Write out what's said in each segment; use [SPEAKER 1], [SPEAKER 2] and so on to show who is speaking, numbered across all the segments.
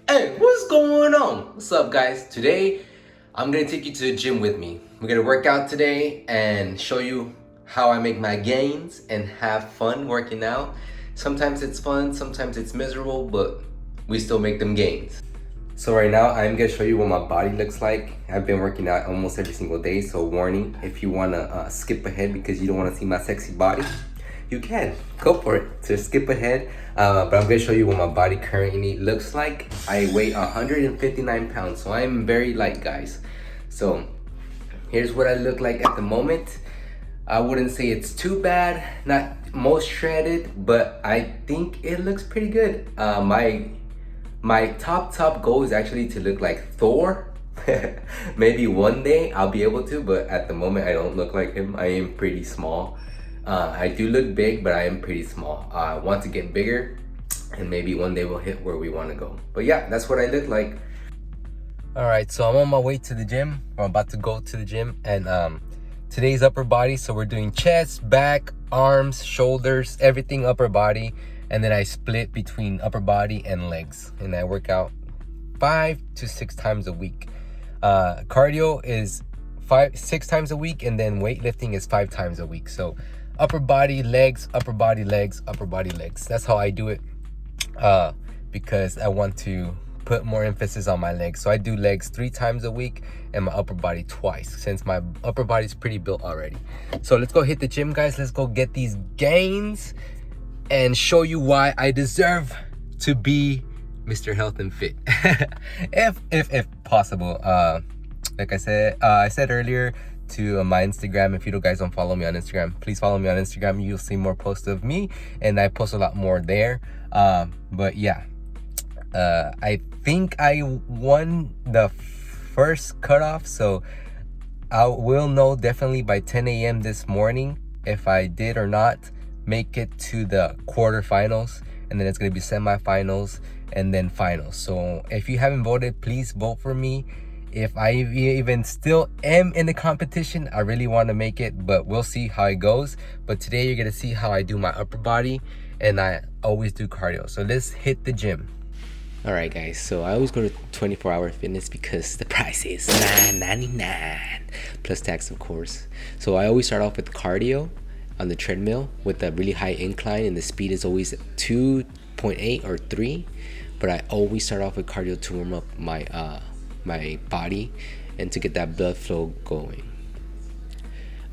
[SPEAKER 1] Hey, what's going on? What's up, guys? Today, I'm gonna take you to the gym with me. We're gonna work out today and show you how I make my gains and have fun working out. Sometimes it's fun, sometimes it's miserable, but we still make them gains. So right now, I'm gonna show you what my body looks like. I've been working out almost every single day, so warning, if you wanna skip ahead because you don't wanna see my sexy body, you can go for it. So skip ahead, but I'm gonna show you what my body currently looks like. I weigh 159 pounds, so I'm very light, guys. So here's what I look like at the moment. I wouldn't say it's too bad, not most shredded, but I think it looks pretty good. My top goal is actually to look like Thor. Maybe one day I'll be able to, but at the moment I don't look like him. I am pretty small. I do look big, but I am pretty small. I want to get bigger, and maybe one day we'll hit where we want to go. But yeah, that's what I look like. All right, so I'm on my way to the gym. I'm about to go to the gym, and today's upper body. So we're doing chest, back, arms, shoulders, everything upper body, and then I split between upper body and legs, and I work out 5 to 6 times a week. Cardio is 6 times a week, and then weightlifting is 5 times a week. So upper body, legs, upper body, legs, upper body, legs. That's how I do it, because I want to put more emphasis on my legs. So I do legs 3 times a week and my upper body twice, since my upper body's pretty built already. So let's go hit the gym, guys. Let's go get these gains and show you why I deserve to be Mr. Health and Fit. if possible. Like I said earlier to my Instagram, if you guys don't follow me on Instagram, please follow me on Instagram. You'll see more posts of me, and I post a lot more there. But yeah, I think I won the first cutoff, so I will know definitely by 10 a.m. this morning if I did or not make it to the quarterfinals, and then it's going to be semifinals and then finals. So if you haven't voted, please vote for me. If I even still am in the competition, I really want to make it, but we'll see how it goes. But today you're going to see how I do my upper body, and I always do cardio. So let's hit the gym. All right, guys, so I always go to 24-hour fitness because the price is $9.99 plus tax, of course. So I always start off with cardio on the treadmill with a really high incline, and the speed is always 2.8 or 3, but I always start off with cardio to warm up my body and to get that blood flow going.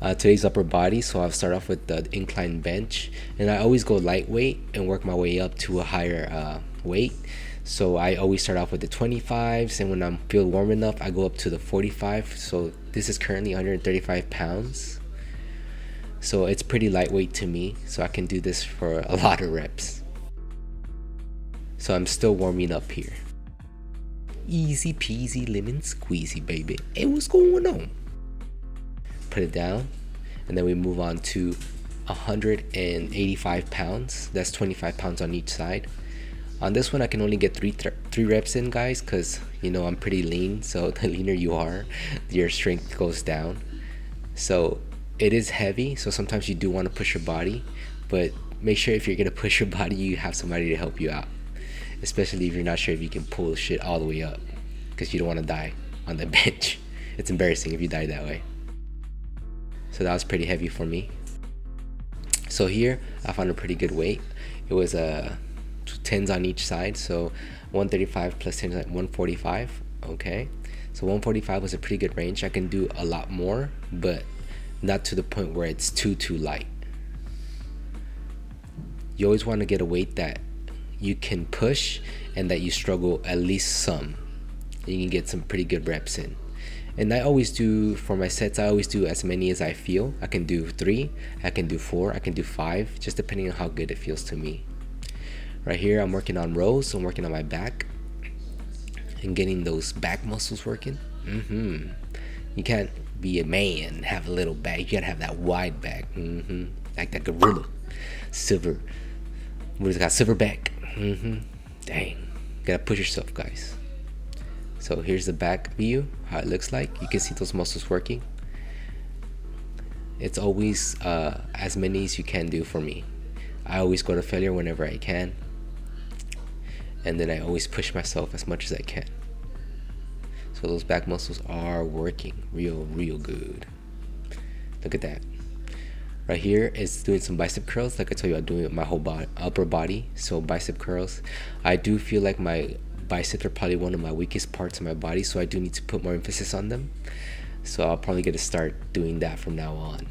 [SPEAKER 1] Today's upper body, so I'll start off with the incline bench, and I always go lightweight and work my way up to a higher weight. So I always start off with the 25s, and when I feel warm enough, I go up to the 45. So this is currently 135 pounds. So it's pretty lightweight to me, so I can do this for a lot of reps. So I'm still warming up here. Easy peasy lemon squeezy, baby. Hey, what's going on? Put it down, and then we move on to 185 pounds. That's 25 pounds on each side. On this one, I can only get three reps in, guys, because I'm pretty lean. So the leaner you are, your strength goes down. So it is heavy, so sometimes you do want to push your body, but make sure if you're gonna push your body, you have somebody to help you out, especially if you're not sure if you can pull shit all the way up, because you don't want to die on the bench. It's embarrassing if you die that way. So that was pretty heavy for me. So here I found a pretty good weight. It was 10s on each side, so 135 plus 10 is like 145. Okay, so 145 was a pretty good range. I can do a lot more, but not to the point where it's too light. You always want to get a weight that you can push and that you struggle at least some. You can get some pretty good reps in. And I always do, for my sets, I always do as many as I feel. I can do 3, I can do 4, I can do 5, just depending on how good it feels to me. Right here, I'm working on rows. I'm working on my back and getting those back muscles working. You can't be a man and have a little back. You gotta have that wide back. Like that gorilla. Silver. Who's got silver back? Dang. Gotta push yourself, guys. So here's the back view, how it looks like. You can see those muscles working. It's always as many as you can do for me. I always go to failure whenever I can. and then I always push myself as much as I can. So those back muscles are working real good. Look at that. Right here is doing some bicep curls. Like I told you, I'm doing my whole body, upper body. So bicep curls. I do feel like my biceps are probably one of my weakest parts of my body, so I do need to put more emphasis on them. So I'll probably get to start doing that from now on.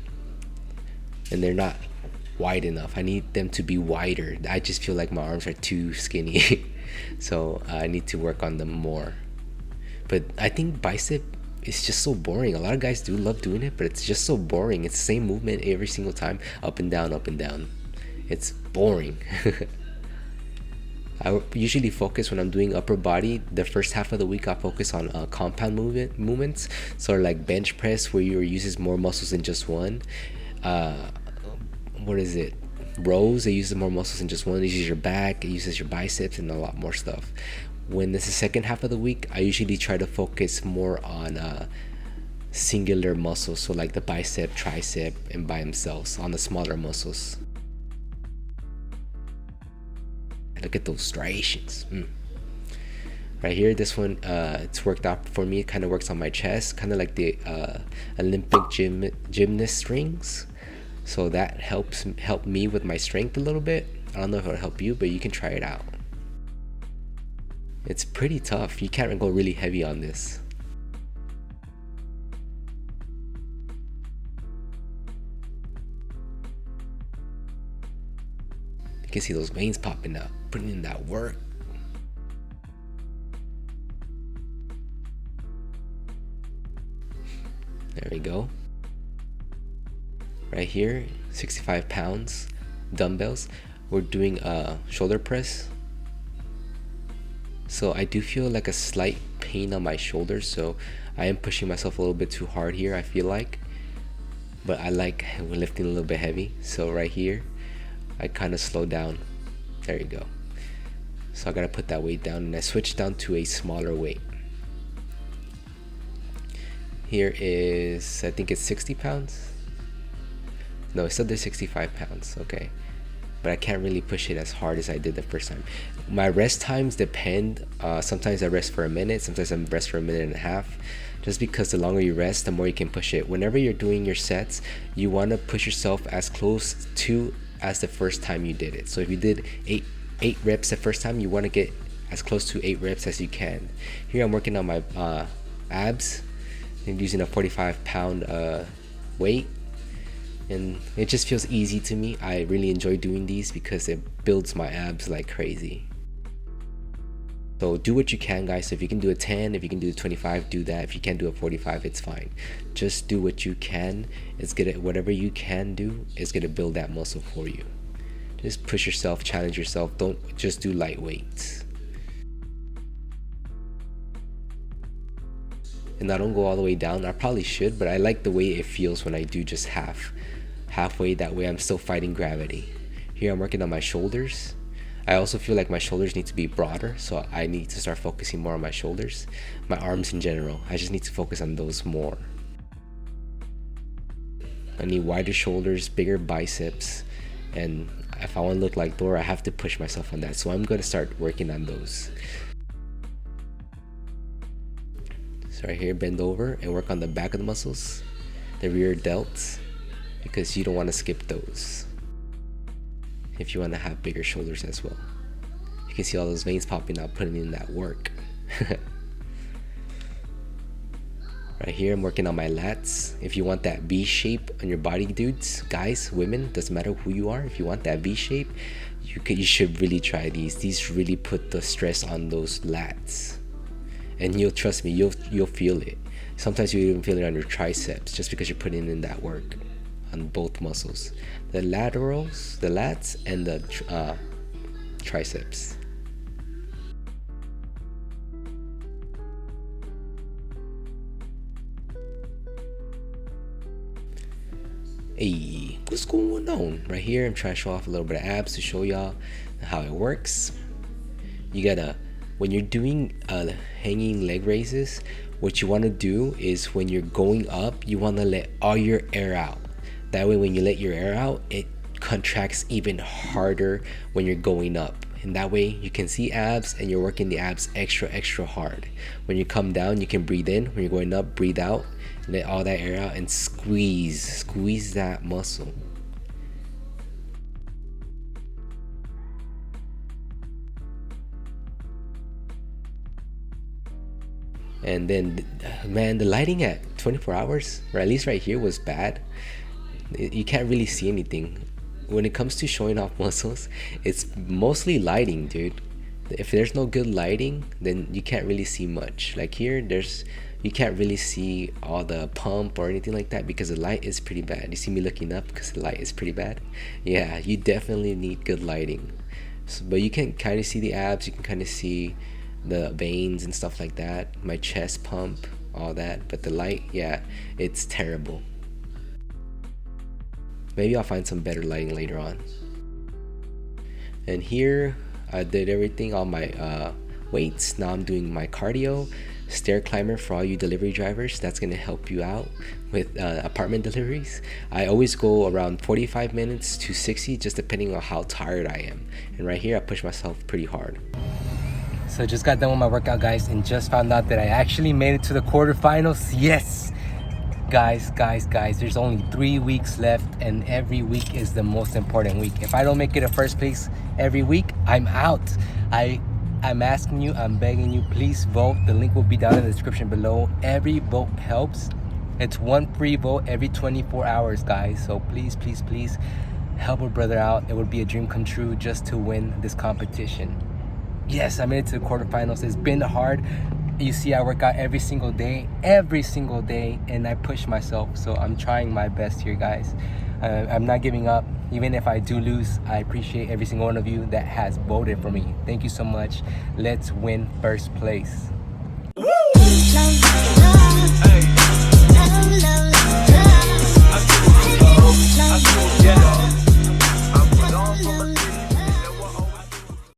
[SPEAKER 1] And they're not wide enough. I need them to be wider. I just feel like my arms are too skinny. So I need to work on them more. But I think bicep is just so boring. A lot of guys do love doing it, but it's just so boring. It's the same movement every single time, up and down, up and down. It's boring. I usually focus when I'm doing upper body. The first half of the week, I focus on compound movements. So like bench press, where you uses more muscles than just one. What is it? Rows, it uses more muscles than just one. It uses your back, it uses your biceps, and a lot more stuff. When this is the second half of the week, I usually try to focus more on singular muscles, so like the bicep, tricep, and by themselves, on the smaller muscles. Look at those striations. Right here, this one, it's worked out for me. It kind of works on my chest, kind of like the Olympic gymnast rings. So that helped me with my strength a little bit. I don't know if it'll help you, but you can try it out. It's pretty tough. You can't go really heavy on this. You can see those veins popping out, putting in that work. There we go. Right here, 65 pounds, dumbbells. We're doing a shoulder press. So I do feel like a slight pain on my shoulders, so I am pushing myself a little bit too hard here, I feel like. But I like lifting a little bit heavy. So right here, I kind of slow down. There you go. So I gotta put that weight down, and I switch down to a smaller weight. Here is, I think it's 60 pounds. No, it's still 65 pounds, okay. But I can't really push it as hard as I did the first time. My rest times depend. Sometimes I rest for a minute, sometimes I rest for a minute and a half. Just because the longer you rest, the more you can push it. Whenever you're doing your sets, you want to push yourself as close to as the first time you did it. So if you did eight reps the first time, you want to get as close to 8 reps as you can. Here I'm working on my abs. I'm using a 45-pound weight. And it just feels easy to me. I really enjoy doing these because it builds my abs like crazy. So do what you can, guys. So if you can do a 10, if you can do a 25, do that. If you can't do a 45, it's fine. Just do what you can. It's gonna, whatever you can do is gonna build that muscle for you. Just push yourself, challenge yourself. Don't just do light weights. And I don't go all the way down. I probably should, but I like the way it feels when I do just halfway. That way I'm still fighting gravity. Here I'm working on my shoulders. I also feel like my shoulders need to be broader, so I need to start focusing more on my shoulders. My arms in general, I just need to focus on those more. I need wider shoulders, bigger biceps, and if I want to look like Thor, I have to push myself on that. So I'm going to start working on those. So right here, bend over and work on the back of the muscles, the rear delts, because you don't want to skip those if you want to have bigger shoulders as well. You can see all those veins popping out, putting in that work. Right here, I'm working on my lats. If you want that V shape on your body, dudes, guys, women, doesn't matter who you are, if you want that V shape, you should really try these. These really put the stress on those lats. And you'll, trust me, you'll feel it. Sometimes you even feel it on your triceps just because you're putting in that work on both muscles, the laterals, the lats, and the triceps. Hey, what's going on? Right here, I'm trying to show off a little bit of abs to show y'all how it works. You gotta, when you're doing hanging leg raises, what you want to do is when you're going up, you want to let all your air out. That way when you let your air out, it contracts even harder when you're going up. and that way you can see abs and you're working the abs extra hard. When you come down, you can breathe in. When you're going up, breathe out. Let all that air out and squeeze that muscle. And then, man, the lighting at 24 hours, or at least right here, was bad. You can't really see anything. When it comes to showing off muscles, it's mostly lighting, dude. If there's no good lighting, then you can't really see much. Like here, you can't really see all the pump or anything like that because the light is pretty bad. You see me looking up because the light is pretty bad? Yeah, you definitely need good lighting. So, but you can kind of see the abs, you can kind of see the veins and stuff like that, my chest pump, all that. But the light, yeah, it's terrible. Maybe I'll find some better lighting later on. And here I did everything on my weights. Now I'm doing my cardio, stair climber for all you delivery drivers. That's gonna help you out with apartment deliveries. I always go around 45 minutes to 60, just depending on how tired I am. And right here I push myself pretty hard. So just got done with my workout, guys, and just found out that I actually made it to the quarterfinals. Yes! Guys, there's only 3 weeks left, and every week is the most important week. If I don't make it a first place every week, I'm out. I'm asking you, I'm begging you, please vote. The link will be down in the description below. Every vote helps. It's one free vote every 24 hours, guys. So please help a brother out. It would be a dream come true just to win this competition. Yes, I made it to the quarterfinals. It's been hard. You see, I work out every single day, and I push myself. So I'm trying my best here, guys. I'm not giving up. Even if I do lose, I appreciate every single one of you that has voted for me. Thank you so much. Let's win first place. Woo!